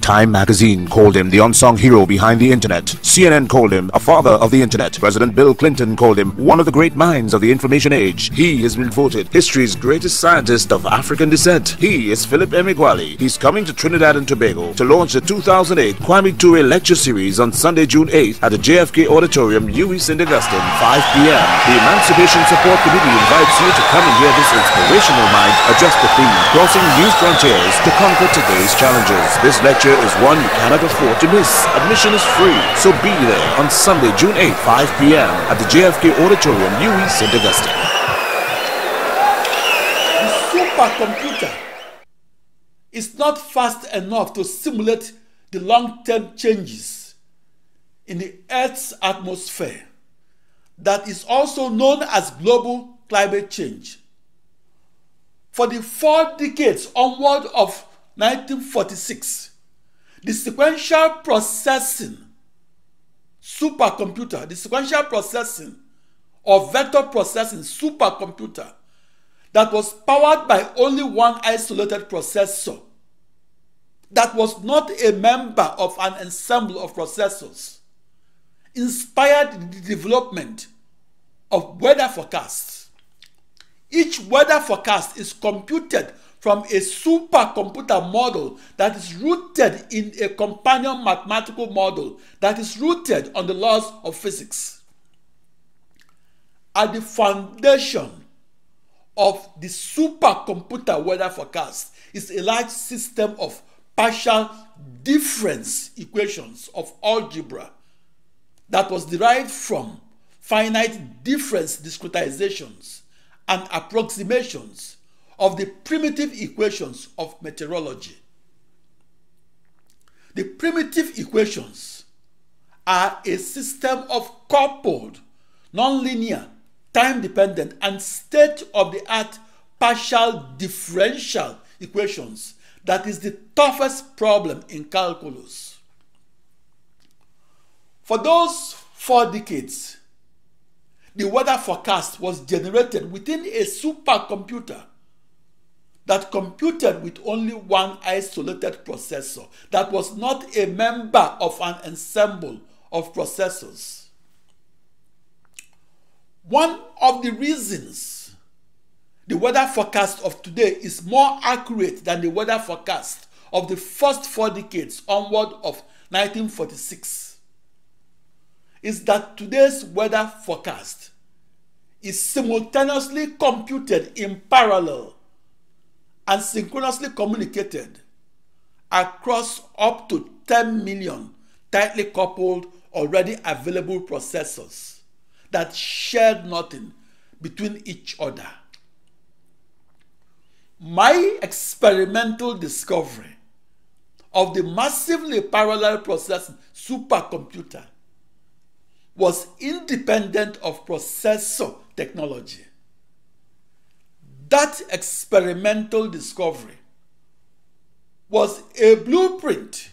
Time magazine called him the unsung hero behind the internet. CNN called him a father of the internet. President Bill Clinton called him one of the great minds of the information age. He has been voted history's greatest scientist of African descent. He is Philip Emeagwali. He's coming to Trinidad and Tobago to launch the 2008 Kwame Ture lecture series on Sunday, June 8th at the JFK Auditorium, UWI St. Augustine, 5 p.m. The Emancipation Support Committee invites you to come and hear this inspirational mind address the theme, crossing new frontiers to conquer today's challenges. This lecture is one you cannot afford to miss. Admission is free, so be there on Sunday, June 8th, 5 p.m. at the JFK Auditorium, UWI St. Augustine. The supercomputer is not fast enough to simulate the long-term changes in the Earth's atmosphere that is also known as global climate change. For the 4 decades onward of 1946, the sequential processing supercomputer, the sequential processing or vector processing supercomputer that was powered by only one isolated processor, that was not a member of an ensemble of processors, inspired the development of weather forecasts. Each weather forecast is computed from a supercomputer model that is rooted in a companion mathematical model that is rooted on the laws of physics. At the foundation of the supercomputer weather forecast is a large system of partial difference equations of algebra that was derived from finite difference discretizations and approximations of the primitive equations of meteorology. The primitive equations are a system of coupled, nonlinear, time-dependent, and state-of-the-art partial differential equations that is the toughest problem in calculus. For those 4 decades, the weather forecast was generated within a supercomputer that computed with only one isolated processor that was not a member of an ensemble of processors. One of the reasons the weather forecast of today is more accurate than the weather forecast of the first 4 decades onward of 1946 is that today's weather forecast is simultaneously computed in parallel and synchronously communicated across up to 10 million tightly coupled already available processors that shared nothing between each other. My experimental discovery of the massively parallel processing supercomputer was independent of processor technology. That experimental discovery was a blueprint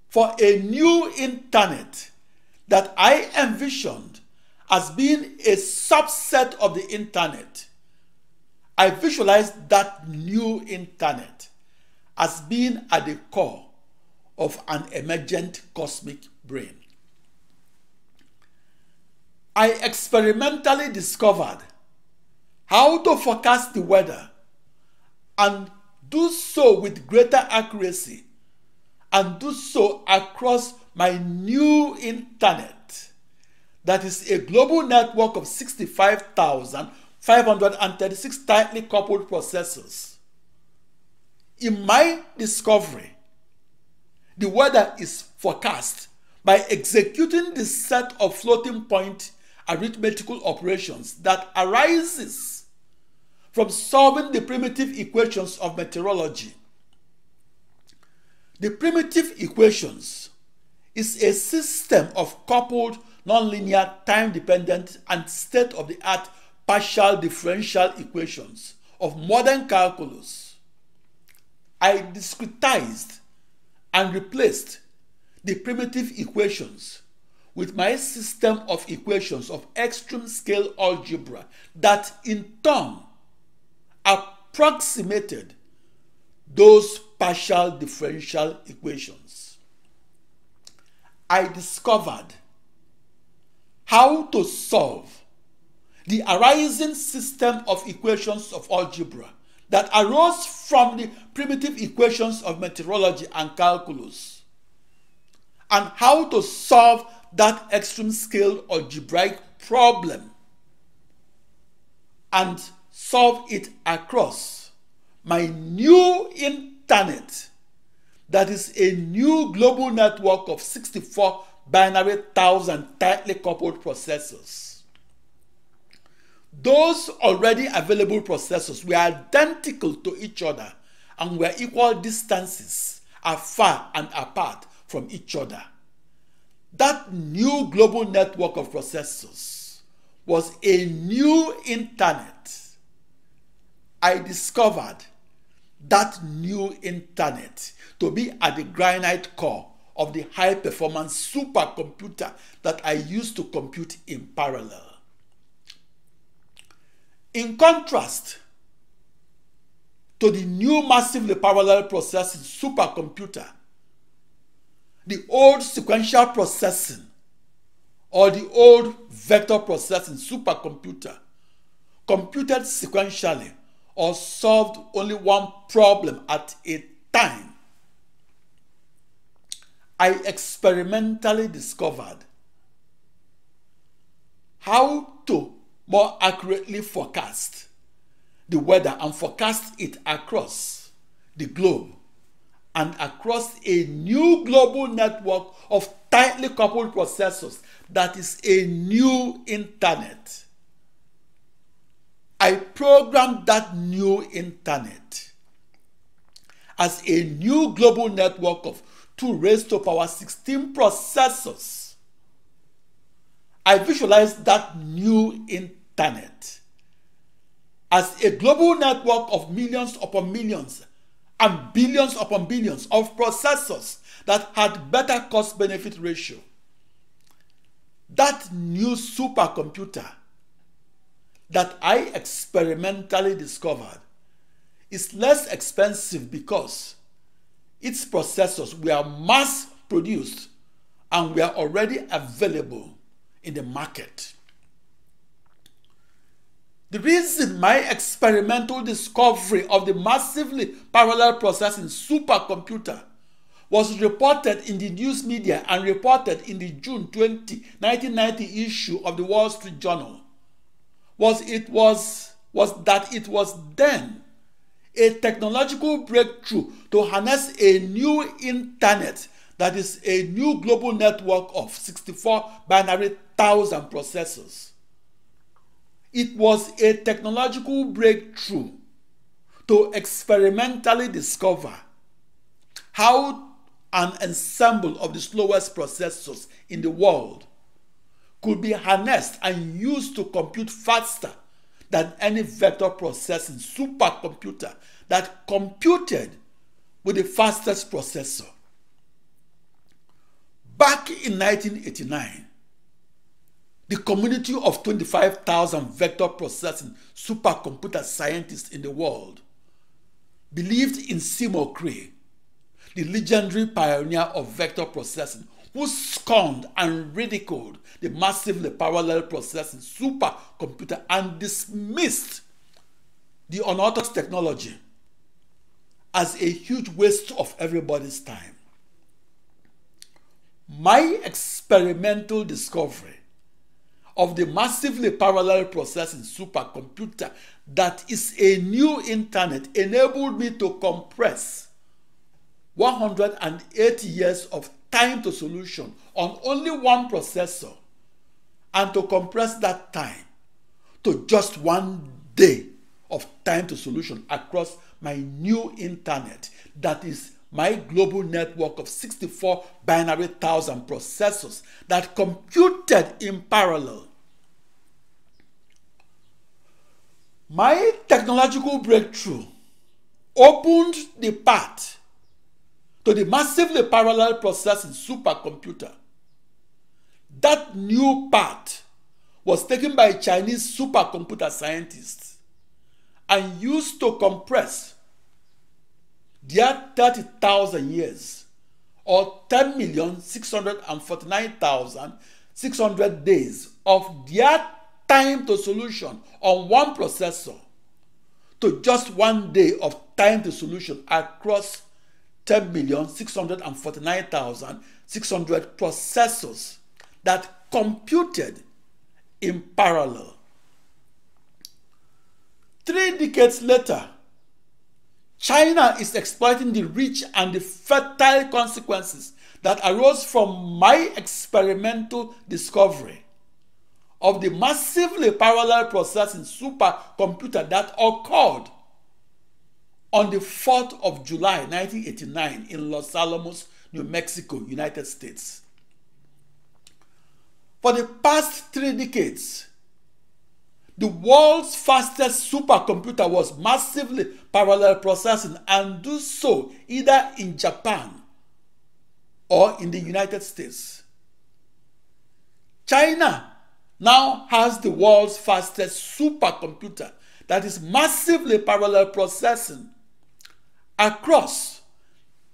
for a new internet that I envisioned as being a subset of the internet. I visualized that new internet as being at the core of an emergent cosmic brain. I experimentally discovered how to forecast the weather and do so with greater accuracy and do so across my new internet that is a global network of 65,536 tightly coupled processors. In my discovery, the weather is forecast by executing the set of floating point arithmetical operations that arises from solving the primitive equations of meteorology. The primitive equations is a system of coupled, nonlinear, time-dependent, and state-of-the-art partial differential equations of modern calculus. I discretized and replaced the primitive equations with my system of equations of extreme scale algebra that in turn approximated those partial differential equations. I discovered how to solve the arising system of equations of algebra that arose from the primitive equations of meteorology and calculus, and how to solve that extreme scale algebraic problem and solve it across my new internet, that is a new global network of 64 binary 1000 tightly coupled processors. Those already available processors were identical to each other and were equal distances afar and apart from each other. That new global network of processors was a new internet. I discovered that new internet to be at the granite core of the high-performance supercomputer that I used to compute in parallel. In contrast to the new massively parallel processing supercomputer, the old sequential processing or the old vector processing supercomputer computed sequentially or solved only one problem at a time. I experimentally discovered how to more accurately forecast the weather and forecast it across the globe and across a new global network of tightly coupled processors that is a new internet. I programmed that new internet as a new global network of 2 raised to power 16 processors. I visualized that new internet as a global network of millions upon millions and billions upon billions of processors that had better cost-benefit ratio. That new supercomputer that I experimentally discovered is less expensive because its processors were mass-produced and were already available in the market. The reason my experimental discovery of the massively parallel processing supercomputer was reported in the news media and reported in the June 20, 1990 issue of the Wall Street Journal was that it was then a technological breakthrough to harness a new internet that is a new global network of 64 binary 1000 processors. It was a technological breakthrough to experimentally discover how an ensemble of the slowest processors in the world could be harnessed and used to compute faster than any vector processing supercomputer that computed with the fastest processor. Back in 1989, the community of 25,000 vector processing supercomputer scientists in the world believed in Seymour Cray, the legendary pioneer of vector processing, who scorned and ridiculed the massively parallel processing supercomputer and dismissed the unorthodox technology as a huge waste of everybody's time. My experimental discovery of the massively parallel processing supercomputer that is a new internet enabled me to compress 180 years of time to solution on only one processor and to compress that time to just 1 day of time to solution across my new internet that is my global network of 64 binary 1000 processors that computed in parallel. My technological breakthrough opened the path to the massively parallel processing supercomputer. That new path was taken by Chinese supercomputer scientists and used to compress their 30,000 years, or 10,649,600 days of their time to solution on one processor to just 1 day of time to solution across 10,649,600 processors that computed in parallel. 3 decades later, China is exploiting the rich and the fertile consequences that arose from my experimental discovery of the massively parallel processing supercomputer that occurred on the 4th of July 1989 in Los Alamos, New Mexico, United States. For the past 3 decades, the world's fastest supercomputer was massively parallel processing, and do so either in Japan or in the United States. China now has the world's fastest supercomputer that is massively parallel processing across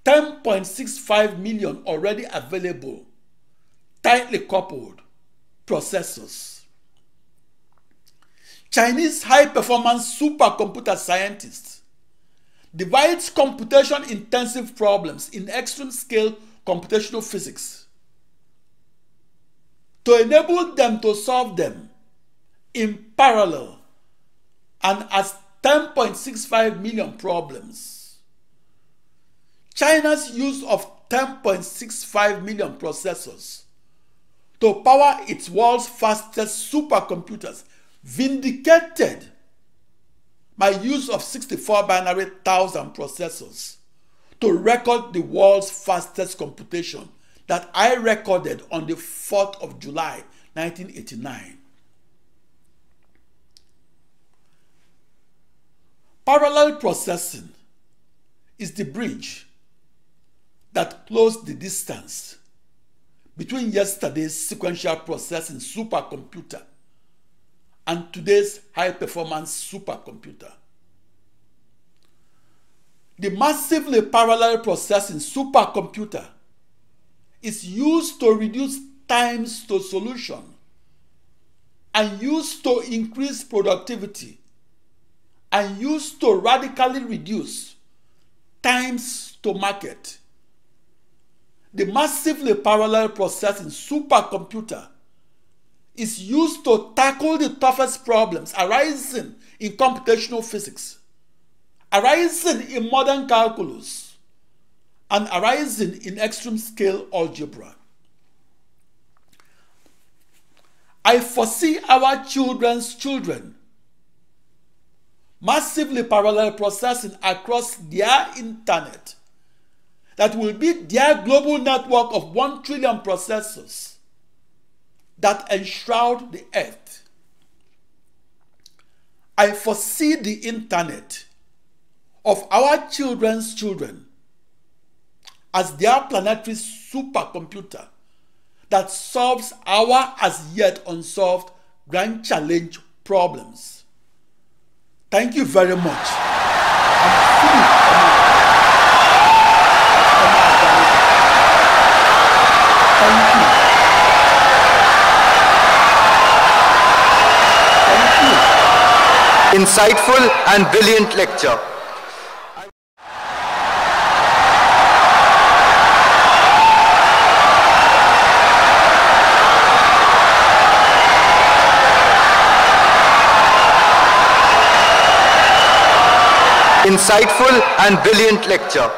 10.65 million already available tightly coupled processors. Chinese high-performance supercomputer scientists divides computation-intensive problems in extreme-scale computational physics to enable them to solve them in parallel and as 10.65 million problems. China's use of 10.65 million processors to power its world's fastest supercomputers vindicated my use of 64 binary 1000 processors to record the world's fastest computation that I recorded on the 4th of July 1989. Parallel processing is the bridge that closed the distance between yesterday's sequential processing supercomputer and today's high-performance supercomputer. The massively parallel processing supercomputer is used to reduce times to solution and used to increase productivity and used to radically reduce times to market. The massively parallel processing supercomputer is used to tackle the toughest problems arising in computational physics, arising in modern calculus, and arising in extreme-scale algebra. I foresee our children's children massively parallel processing across their internet that will be their global network of 1 trillion processors that enshroud the earth. I foresee the internet of our children's children as their planetary supercomputer that solves our as yet unsolved grand challenge problems. Thank you very much. Thank you. Insightful and brilliant lecture. Insightful and brilliant lecture.